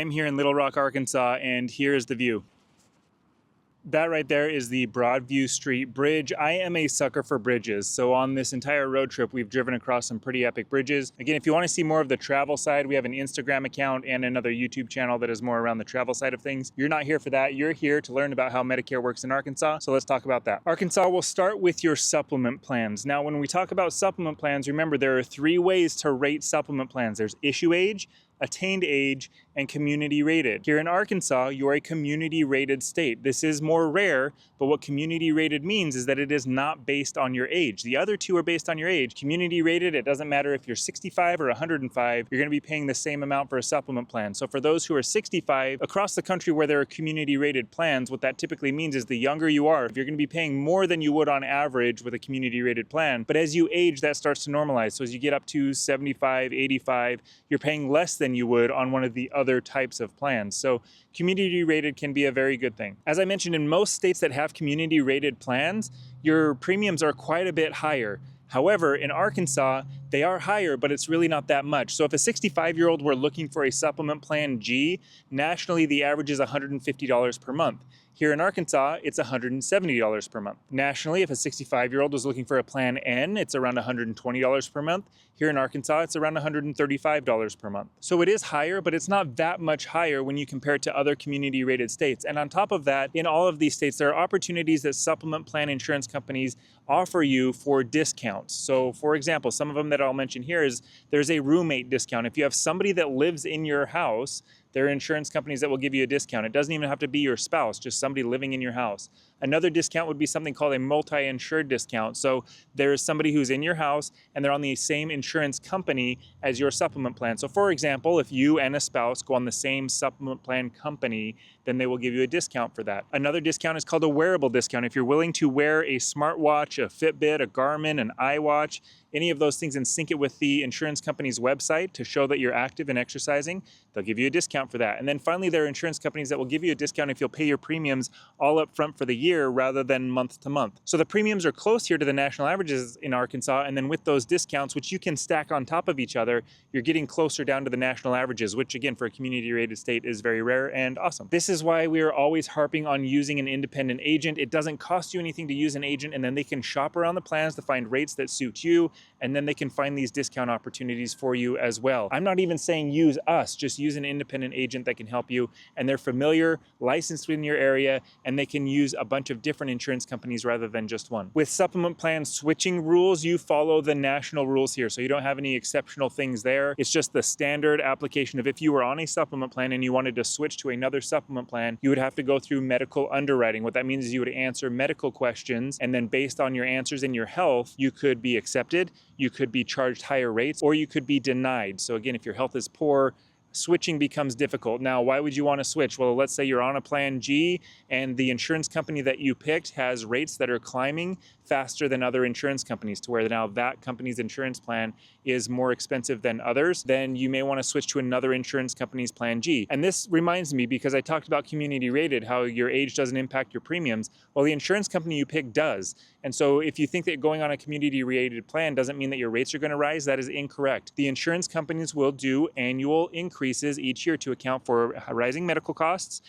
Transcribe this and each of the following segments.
am here in Little Rock, Arkansas, and here's the view. That right there is the Broadview Street Bridge. I am a sucker for bridges, so on this entire road trip, we've driven across some pretty epic bridges. Again, if you want to see more of the travel side, we have an Instagram account and another YouTube channel that is more around the travel side of things. You're not here for that. You're here to learn about how Medicare works in Arkansas, so let's talk about that. Arkansas, will start with your supplement plans. Now, when we talk about supplement plans, remember there are three ways to rate supplement plans. There's issue age, attained age, and community rated. Here in Arkansas, you're a community rated state. This is more rare, but what community rated means is that it is not based on your age. The other two are based on your age. Community rated, it doesn't matter if you're 65 or 105, you're gonna be paying the same amount for a supplement plan. So for those who are 65, across the country where there are community rated plans, what that typically means is the younger you are, you're gonna be paying more than you would on average with a community rated plan. But as you age, that starts to normalize. So as you get up to 75, 85, you're paying less than you would on one of the other types of plans. So community rated can be a very good thing. As I mentioned, in most states that have community rated plans, your premiums are quite a bit higher. However, in Arkansas, they are higher, but it's really not that much. So if a 65-year-old were looking for a supplement plan G, nationally the average is $150 per month. Here in Arkansas, it's $170 per month. Nationally, if a 65-year-old was looking for a plan N, it's around $120 per month. Here in Arkansas, it's around $135 per month. So it is higher, but it's not that much higher when you compare it to other community rated states. And on top of that, in all of these states, there are opportunities that supplement plan insurance companies offer you for discounts. So for example, some of them that I'll mention here is there's a roommate discount. If you have somebody that lives in your house, there are insurance companies that will give you a discount. It doesn't even have to be your spouse, just somebody living in your house. Another discount would be something called a multi-insured discount. So there is somebody who's in your house and they're on the same insurance company as your supplement plan. So for example, if you and a spouse go on the same supplement plan company, then they will give you a discount for that. Another discount is called a wearable discount. If you're willing to wear a smartwatch, a Fitbit, a Garmin, an iWatch, any of those things and sync it with the insurance company's website to show that you're active and exercising, they'll give you a discount for that. And then finally, there are insurance companies that will give you a discount if you'll pay your premiums all up front for the year rather than month to month. So the premiums are close here to the national averages in Arkansas, and then with those discounts, which you can stack on top of each other, you're getting closer down to the national averages, which again, for a community rated state is very rare and awesome. This is why we are always harping on using an independent agent. It doesn't cost you anything to use an agent, and then they can shop around the plans to find rates that suit you, and then they can find these discount opportunities for you as well. I'm not even saying use us, just use an independent agent that can help you, and they're familiar, licensed in your area, and they can use a bunch of different insurance companies rather than just one. With supplement plan switching rules, you follow the national rules here, so you don't have any exceptional things there. It's just the standard application of if you were on a supplement plan and you wanted to switch to another supplement plan, you would have to go through medical underwriting. What that means is you would answer medical questions, and then based on your answers and your health, you could be accepted, you could be charged higher rates, or you could be denied. So again, if your health is poor, switching becomes difficult. Now, why would you want to switch? Well, let's say you're on a plan G and the insurance company that you picked has rates that are climbing faster than other insurance companies to where now that company's insurance plan is more expensive than others, then you may want to switch to another insurance company's plan G. And this reminds me, because I talked about community rated, how your age doesn't impact your premiums. Well, the insurance company you pick does. And so if you think that going on a community rated plan doesn't mean that your rates are going to rise, that is incorrect. The insurance companies will do annual increases each year to account for rising medical costs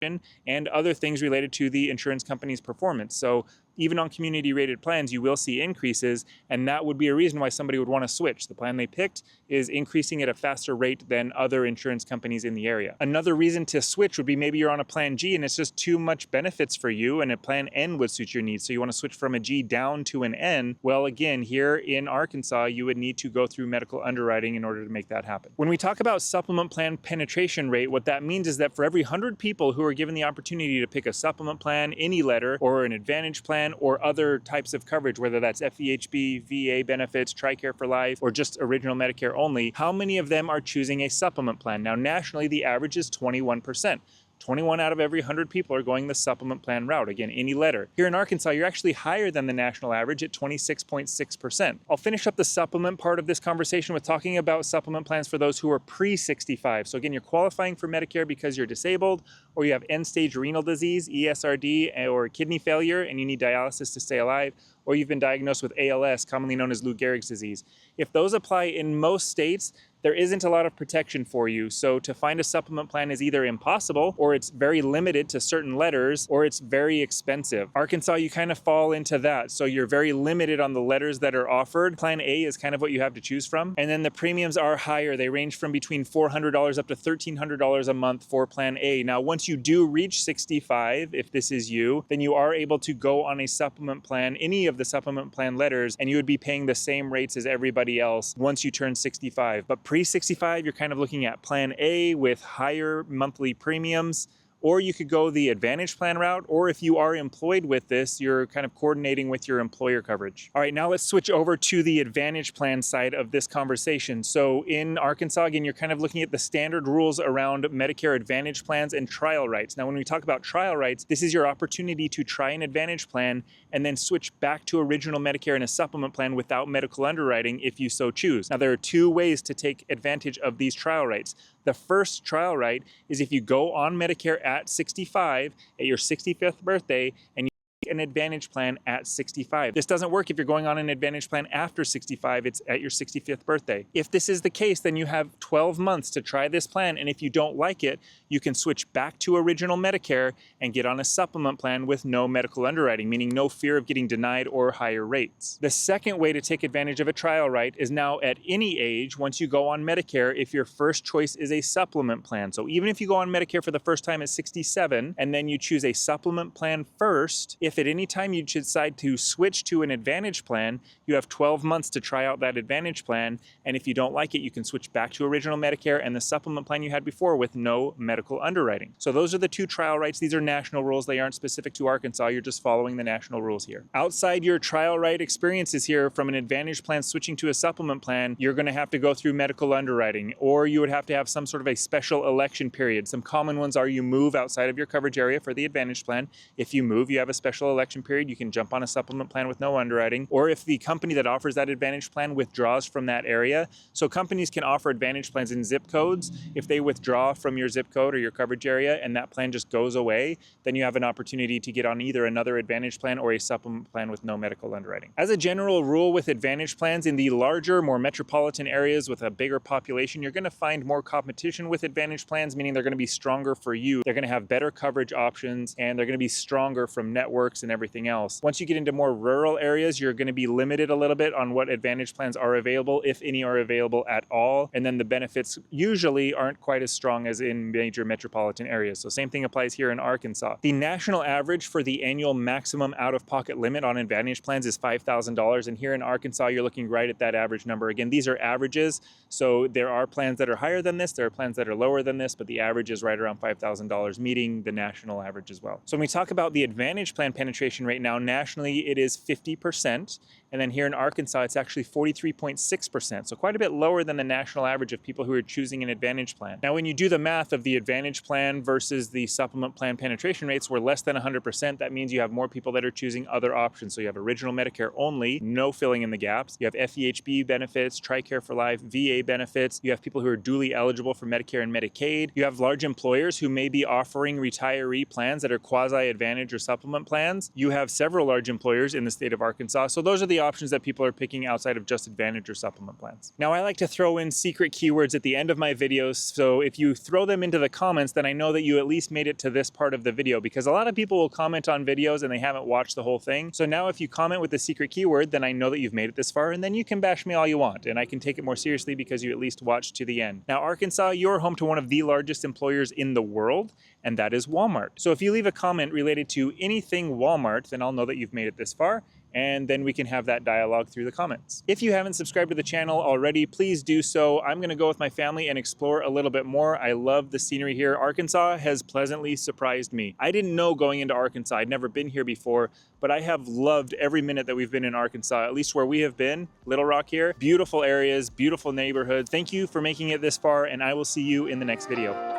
and other things related to the insurance company's performance. So even on community rated plans, you will see increases, and that would be a reason why somebody would want to switch. The plan they picked is increasing at a faster rate than other insurance companies in the area. Another reason to switch would be maybe you're on a plan G and it's just too much benefits for you, and a plan N would suit your needs. So you want to switch from a G down to an N. Well, again, here in Arkansas, you would need to go through medical underwriting in order to make that happen. When we talk about supplement plan penetration rate, what that means is that for every 100 people who are given the opportunity to pick a supplement plan, any letter, or an Advantage plan, or other types of coverage, whether that's FEHB, VA benefits, TRICARE for life, or just original Medicare only, how many of them are choosing a supplement plan? Now, nationally, the average is 21%. 21 out of every 100 people are going the supplement plan route. Again, any letter. Here in Arkansas, you're actually higher than the national average at 26.6%. I'll finish up the supplement part of this conversation with talking about supplement plans for those who are pre-65. So again, you're qualifying for Medicare because you're disabled, or you have end-stage renal disease, ESRD, or kidney failure, and you need dialysis to stay alive, or you've been diagnosed with ALS, commonly known as Lou Gehrig's disease. If those apply in most states, there isn't a lot of protection for you. So to find a supplement plan is either impossible, or it's very limited to certain letters, or it's very expensive. Arkansas, you kind of fall into that. So you're very limited on the letters that are offered. Plan A is kind of what you have to choose from. And then the premiums are higher. They range from between $400 up to $1,300 a month for Plan A. Now, once you do reach 65, if this is you, then you are able to go on a supplement plan, any of the supplement plan letters, and you would be paying the same rates as everybody else once you turn 65. But pre-65, you're kind of looking at Plan A with higher monthly premiums. Or you could go the Advantage plan route, or if you are employed with this, you're kind of coordinating with your employer coverage. All right, now let's switch over to the Advantage plan side of this conversation. So in Arkansas, again, you're kind of looking at the standard rules around Medicare Advantage plans and trial rights. Now, when we talk about trial rights, this is your opportunity to try an Advantage plan and then switch back to original Medicare in a supplement plan without medical underwriting if you so choose. Now, there are two ways to take advantage of these trial rights. The first trial right is if you go on Medicare at 65, at your 65th birthday, and you take an Advantage plan at 65. This doesn't work if you're going on an Advantage plan after 65, it's at your 65th birthday. If this is the case, then you have 12 months to try this plan, and if you don't like it, you can switch back to original Medicare and get on a supplement plan with no medical underwriting, meaning no fear of getting denied or higher rates. The second way to take advantage of a trial right is now at any age, once you go on Medicare, if your first choice is a supplement plan. So even if you go on Medicare for the first time at 67, and then you choose a supplement plan first, if at any time you decide to switch to an Advantage plan, you have 12 months to try out that Advantage plan, and if you don't like it, you can switch back to original Medicare and the supplement plan you had before with no medical underwriting. So those are the two trial rights. These are national rules. They aren't specific to Arkansas. You're just following the national rules here. Outside your trial right experiences here, from an Advantage plan switching to a supplement plan, you're going to have to go through medical underwriting, or you would have to have some sort of a special election period. Some common ones are you move outside of your coverage area for the Advantage plan. If you move, you have a special election period, you can jump on a supplement plan with no underwriting. Or if the company that offers that Advantage plan withdraws from that area. So companies can offer Advantage plans in zip codes. If they withdraw from your zip code or your coverage area and that plan just goes away, then you have an opportunity to get on either another Advantage plan or a supplement plan with no medical underwriting. As a general rule with Advantage plans, in the larger, more metropolitan areas with a bigger population, you're going to find more competition with Advantage plans, meaning they're going to be stronger for you. They're going to have better coverage options, and they're going to be stronger from networks and everything else. Once you get into more rural areas, you're going to be limited a little bit on what Advantage plans are available, if any are available at all. And then the benefits usually aren't quite as strong as in major metropolitan areas. So same thing applies here in Arkansas. The national average for the annual maximum out-of-pocket limit on Advantage plans is $5,000. And here in Arkansas, you're looking right at that average number. Again, these are averages. So there are plans that are higher than this. There are plans that are lower than this, but the average is right around $5,000, meeting the national average as well. So when we talk about the Advantage plan penetration rate now, nationally it is 50%. And then here in Arkansas, it's actually 43.6%. So quite a bit lower than the national average of people who are choosing an Advantage plan. Now, when you do the math of the Advantage plan versus the supplement plan penetration rates, we're less than 100%. That means you have more people that are choosing other options. So you have original Medicare only, no filling in the gaps. You have FEHB benefits, TRICARE for Life, VA benefits. You have people who are duly eligible for Medicare and Medicaid. You have large employers who may be offering retiree plans that are quasi-Advantage or supplement plans. You have several large employers in the state of Arkansas. So those are the options that people are picking outside of just Advantage or supplement plans. Now, I like to throw in secret keywords at the end of my videos, so if you throw them into the comments, then I know that you at least made it to this part of the video, because a lot of people will comment on videos and they haven't watched the whole thing. So now if you comment with the secret keyword, then I know that you've made it this far, and then you can bash me all you want, and I can take it more seriously because you at least watched to the end. Now, Arkansas, you're home to one of the largest employers in the world, and that is Walmart. So if you leave a comment related to anything Walmart, then I'll know that you've made it this far, and then we can have that dialogue through the comments. If you haven't subscribed to the channel already, please do so. I'm gonna go with my family and explore a little bit more. I love the scenery here. Arkansas has pleasantly surprised me. I didn't know going into Arkansas, I'd never been here before, but I have loved every minute that we've been in Arkansas, at least where we have been, Little Rock here. Beautiful areas, beautiful neighborhoods. Thank you for making it this far, and I will see you in the next video.